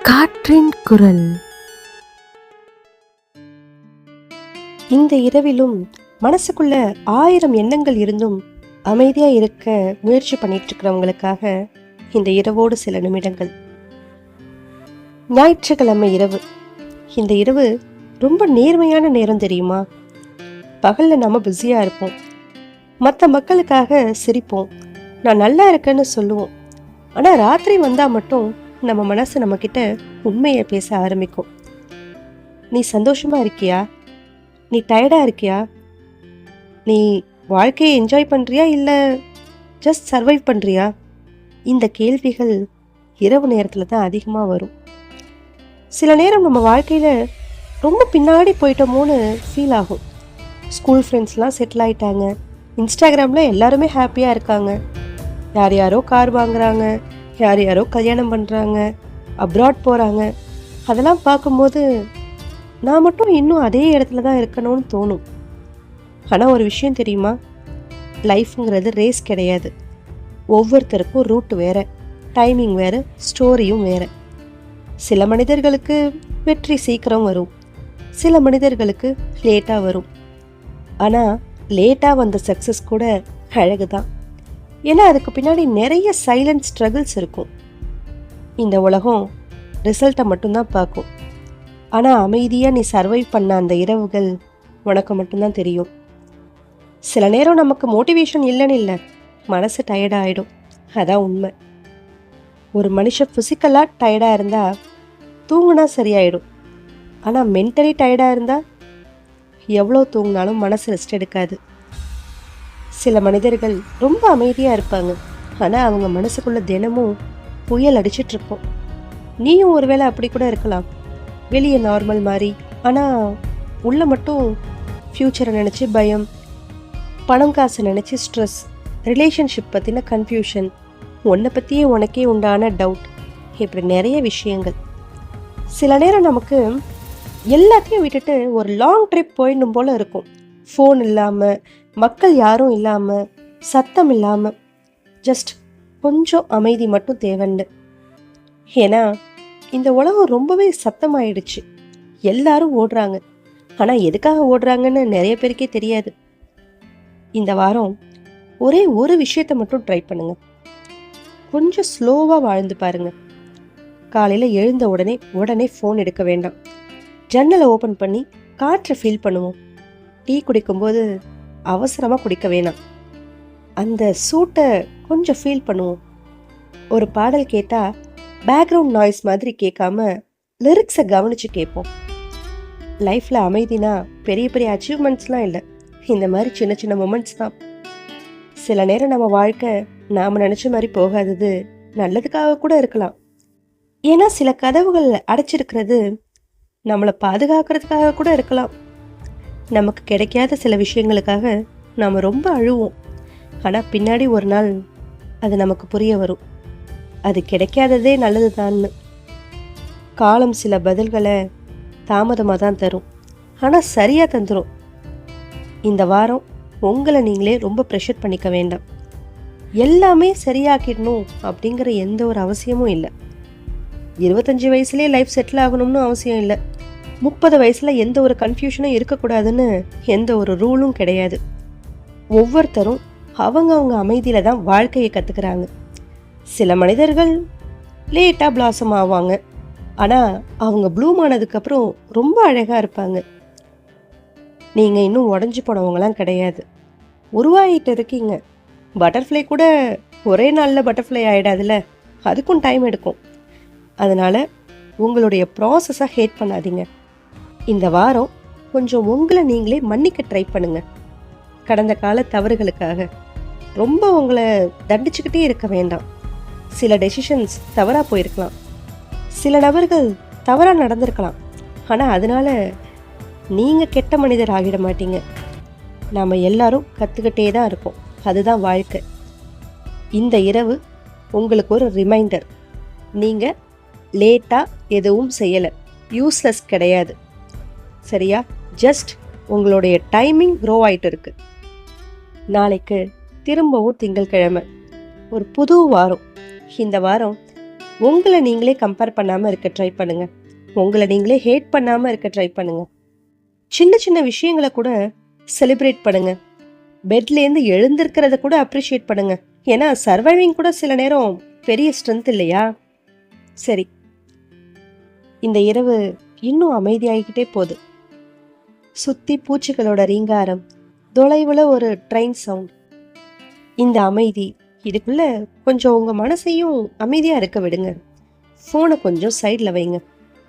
காற்றின் குரல். இந்த இரவிலும் மனசுக்குள்ள 1000 எண்ணங்கள் இருந்தும் அமைதியா இருக்க முயற்சி பண்ணிட்டு இருக்கிறவங்களுக்காக இந்த இரவோடு சில நிமிடங்கள். ஞாயிற்றுக்கிழமை இரவு. இந்த இரவு ரொம்ப நேர்மையான நேரம் தெரியுமா? பகல்ல நம்ம பிஸியா இருப்போம், மற்ற மக்களுக்காக சிரிப்போம், நான் நல்லா இருக்கேன்னு சொல்லுவோம். ஆனா ராத்திரி வந்தா மட்டும் நம்ம மனசு நம்ம கிட்ட உண்மையை பேச ஆரம்பிக்கும். நீ சந்தோஷமா இருக்கியா? நீ டயர்டா இருக்கியா? நீ வாழ்க்கையை என்ஜாய் பண்றியா இல்ல ஜஸ்ட் சர்வைவ் பண்றியா? இந்த கேள்விகள் இரவு நேரத்துல தான் அதிகமா வரும். சில நேரம் நம்ம வாழ்க்கையில ரொம்ப பின்னாடி போயிட்டோமோன்னு ஃபீல் ஆகும். ஸ்கூல் ஃப்ரெண்ட்ஸ்லாம் செட்டில் ஆயிட்டாங்க, இன்ஸ்டாகிராம்ல எல்லாருமே ஹாப்பியா இருக்காங்க, யார் யாரோ கார் வாங்குறாங்க, யார் யாரோ கல்யாணம் பண்ணுறாங்க, அப்ராட் போகிறாங்க. அதெல்லாம் பார்க்கும்போது நான் மட்டும் இன்னும் அதே இடத்துல தான் இருக்கணும்னு தோணும். ஆனால் ஒரு விஷயம் தெரியுமா? லைஃப்ங்கிறது ரேஸ் கிடையாது. ஒவ்வொருத்தருக்கும் ரூட் வேறு, டைமிங் வேறு, ஸ்டோரியும் வேறு. சில மனிதர்களுக்கு வெற்றி சீக்கிரம் வரும், சில மனிதர்களுக்கு லேட்டாக வரும். ஆனால் லேட்டாக வந்த சக்ஸஸ் கூட அழகு தான். ஏன்னா அதுக்கு பின்னாடி நிறைய சைலண்ட் ஸ்ட்ரகிள்ஸ் இருக்கும். இந்த உலகம் ரிசல்ட்டை மட்டும்தான் பார்க்கும், ஆனால் அமைதியாக நீ சர்வைவ் பண்ண அந்த இரவுகள் உனக்கு மட்டும்தான் தெரியும். சில நேரம் நமக்கு மோட்டிவேஷன் இல்லைன்னு இல்லை, மனசு டயர்டாகிடும், அதான் உண்மை. ஒரு மனுஷன் ஃபிசிக்கலாக டயர்டாக இருந்தால் தூங்குனா சரியாயிடும். ஆனால் மென்டலி டயர்டாக இருந்தால் எவ்வளோ தூங்கினாலும் மனசு ரெஸ்ட் எடுக்காது. சில மனிதர்கள் ரொம்ப அமைதியாக இருப்பாங்க, ஆனால் அவங்க மனசுக்குள்ள தினமும் புயல் அடிச்சிட்ருப்போம். நீயும் ஒருவேளை அப்படி கூட இருக்கலாம். வெளியே நார்மல் மாதிரி, ஆனால் உள்ள மட்டும் ஃப்யூச்சரை நினச்சி பயம், பணம் காசை நினச்சி ஸ்ட்ரெஸ், ரிலேஷன்ஷிப் பற்றின கன்ஃபியூஷன், உன்னை பற்றியே உனக்கே உண்டான டவுட், இப்படி நிறைய விஷயங்கள். சில நேரம் நமக்கு எல்லாத்தையும் விட்டுட்டு ஒரு லாங் ட்ரிப் போயிடணும் போல் இருக்கும். ஃபோன் இல்லாமல், மக்கள் யாரும் இல்லாமல், சத்தம் இல்லாமல், ஜஸ்ட் கொஞ்சம் அமைதி மட்டும் தேவைன்னு. ஏன்னா இந்த உலகம் ரொம்பவே சத்தமாயிடுச்சு. எல்லாரும் ஓடுறாங்க, ஆனால் எதுக்காக ஓடுறாங்கன்னு நிறைய பேருக்கே தெரியாது. இந்த வாரம் ஒரே ஒரு விஷயத்தை மட்டும் ட்ரை பண்ணுங்க. கொஞ்சம் ஸ்லோவாக வாழ்ந்து பாருங்க. காலையில் எழுந்த உடனே ஃபோன் எடுக்க வேண்டாம். ஜன்னலை ஓப்பன் பண்ணி காற்றை ஃபீல் பண்ணுவோம். டீ குடிக்கும்போது அவசரமாக குடிக்க வேணாம், அந்த சூட்டை கொஞ்சம் ஃபீல் பண்ணுவோம். ஒரு பாடல் கேட்டால் பேக்ரவுண்ட் நாய்ஸ் மாதிரி கேட்காம லிரிக்ஸை கவனித்து கேட்போம். லைஃப்பில் அமைதினா பெரிய பெரிய அச்சீவ்மெண்ட்ஸ்லாம் இல்லை, இந்த மாதிரி சின்ன சின்ன மொமெண்ட்ஸ் தான். சில நேரம் நம்ம வாழ்க்கை நாம் நினச்ச மாதிரி போகாதது நல்லதுக்காக கூட இருக்கலாம். ஏன்னா சில கதவுகள் அடைச்சிருக்கிறது நம்மளை பாதுகாக்கிறதுக்காக கூட இருக்கலாம். நமக்கு கிடைக்காத சில விஷயங்களுக்காக நாம் ரொம்ப அழுவோம், ஆனால் பின்னாடி ஒரு நாள் அது நமக்கு புரிய வரும், அது கிடைக்காததே நல்லது தான்னு. காலம் சில பதில்களை தாமதமாக தான் தரும், ஆனால் சரியாக தந்துடும். இந்த வாரம் உங்களை நீங்களே ரொம்ப ப்ரெஷர் பண்ணிக்க வேண்டாம். எல்லாமே சரியாக்கிடணும் அப்படிங்கிற எந்த ஒரு அவசியமும் இல்லை. 25 வயசுலேயே லைஃப் செட்டில் ஆகணும்னு அவசியம் இல்லை. 30 வயசில் எந்த ஒரு கன்ஃபியூஷனும் இருக்கக்கூடாதுன்னு எந்த ஒரு ரூலும் கிடையாது. ஒவ்வொருத்தரும் அவங்க அமைதியில் தான் வாழ்க்கையை கற்றுக்கிறாங்க. சில மனிதர்கள் லேட்டாக பிளாசம் ஆவாங்க, ஆனால் அவங்க ப்ளூம் ஆனதுக்கப்புறம் ரொம்ப அழகாக இருப்பாங்க. நீங்கள் இன்னும் உடஞ்சி போனவங்களாம் கிடையாது, உருவாகிட்டு இருக்கீங்க. பட்டர்ஃப்ளை கூட ஒரே நாளில் பட்டர்ஃப்ளை ஆகிடாதுல்ல, அதுக்கும் டைம் எடுக்கும். அதனால் உங்களுடைய ப்ராசஸை ஹேட் பண்ணாதீங்க. இந்த வாரம் கொஞ்சம் உங்களை நீங்களே மன்னிக்க ட்ரை பண்ணுங்க. கடந்த கால தவறுகளுக்காக ரொம்ப உங்களை தண்டிச்சுக்கிட்டே இருக்க வேண்டாம். சில டெசிஷன்ஸ் தவறாக போயிருக்கலாம், சில நபர்கள் தவறாக நடந்திருக்கலாம், ஆனால் அதனால் நீங்கள் கெட்ட மனிதர் ஆகிட மாட்டீங்க. நாம் எல்லாரும் கற்றுக்கிட்டே தான் இருப்போம், அதுதான் வாழ்க்கை. இந்த இரவு உங்களுக்கு ஒரு ரிமைண்டர், நீங்கள் லேட்டாக எதுவும் செய்யலை, யூஸ்லெஸ் கிடையாது, சரியா? ஜஸ்ட் உங்களுடைய டைமிங் க்ரோ ஆகிட்டு இருக்கு. நாளைக்கு திரும்பவும் திங்கட்கிழமை, ஒரு புது வாரம். இந்த வாரம் உங்களை நீங்களே கம்பேர் பண்ணாமல் இருக்க ட்ரை பண்ணுங்க. உங்களை நீங்களே ஹேட் பண்ணாமல் இருக்க ட்ரை பண்ணுங்க. சின்ன சின்ன விஷயங்களை கூட செலிப்ரேட் பண்ணுங்க. பெட்லேருந்து எழுந்திருக்கிறத கூட அப்ரிஷியேட் பண்ணுங்க. ஏன்னா சர்வைவிங் கூட சில நேரம் பெரிய ஸ்ட்ரென்த் இல்லையா? சரி, இந்த இரவு இன்னும் அமைதியாகிக்கிட்டே போகுது. சுத்தி பூச்சிகளோட ரீங்காரம், தொலைவில் ஒரு ட்ரெயின் சவுண்ட். இந்த அமைதி, இதுக்குள்ள கொஞ்சம் உங்க மனசையும் அமைதியா இருக்க விடுங்க. ஃபோனை கொஞ்சம் சைடில் வைங்க.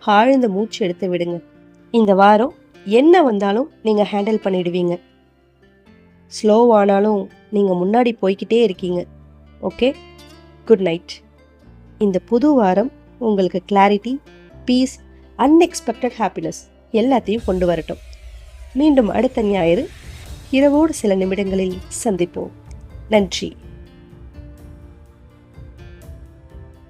ஆழ்ந்த மூச்சு எடுத்து விடுங்க. இந்த வாரம் என்ன வந்தாலும் நீங்க ஹேண்டில் பண்ணிடுவீங்க. ஸ்லோவானாலும் நீங்க முன்னாடி போய்கிட்டே இருக்கீங்க. Okay, good night. இந்த புது வாரம் உங்களுக்கு கிளாரிட்டி, பீஸ், அன்எக்ஸ்பெக்டட் ஹாப்பினஸ் எல்லாத்தையும் கொண்டு வரட்டும். மீண்டும் அடுத்த ஞாயிறு இரவோடு சில நிமிடங்களில் சந்திப்போம். நன்றி.